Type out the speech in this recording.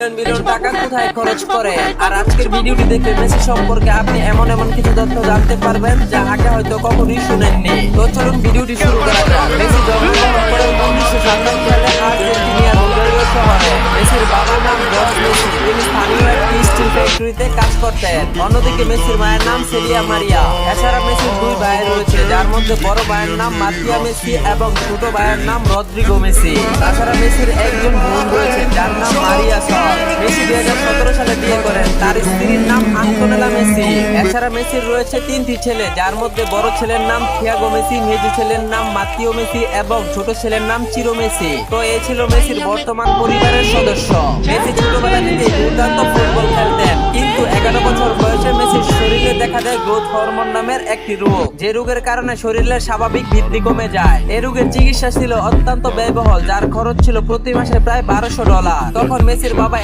Million টাকা কোথায় খরচ করে। আর আজকের ভিডিওটি দেখে মেসি সম্পর্কে আপনি এমন কিছু তথ্য জানতে পারবেন যা আগে হয়তো কখনোই শুনেননি। তো চলুন ভিডিওটি শুরু করা যাক। মেসি জন্মগ্রহণ করেন 1957 সালে আর্জেন্টিনার রোজারিও শহরে। মেসির বাবার নাম জর্জ মেসি, তিনি স্থানীয় একটি স্টিল ফ্যাক্টরিতে কাজ করতেন। অন্যদিকে মেসির মায়ের নাম সেলিয়া মারিয়া। এছাড়া মেসির দুই ভাই রয়েছে, যার মধ্যে বড় ভাইয়ের নাম মাতিয়া মেসি এবং ছোট ভাইয়ের নাম রদ্রিগো মেসি। তাছাড়া মেসির একজন বোন রয়েছে যার নাম মারিয়া সর। মেসি 2017 সালে বিয়ে করেন, তার স্ত্রীর নাম আন্তোনেলা মেসি। এছাড়া মেসির রয়েছে তিনটি ছেলে, যার মধ্যে বড় ছেলের নাম থিয়াগো মেসি, মেজো ছেলের নাম মাতিও মেসি এবং ছোট ছেলের নাম চিরো মেসি। তো এই ছিল মেসির বর্তমান পরিবারের সদস্য। মেসি ছোটবেলা থেকে দুর্দান্ত ফুটবল খেলতেন, কিন্তু 11 বছর বয়সে মেসির শরীরে দেখা যায় গ্রোথ হরমোন নামের একটি রোগ, যে রোগের কারণে শরীরের স্বাভাবিক বৃদ্ধি কমে যায়। এই রোগের চিকিৎসা ছিল অত্যন্ত ব্যয়বহুল, যার খরচ ছিল প্রতি মাসে প্রায় $1200। তখন মেসির বাবা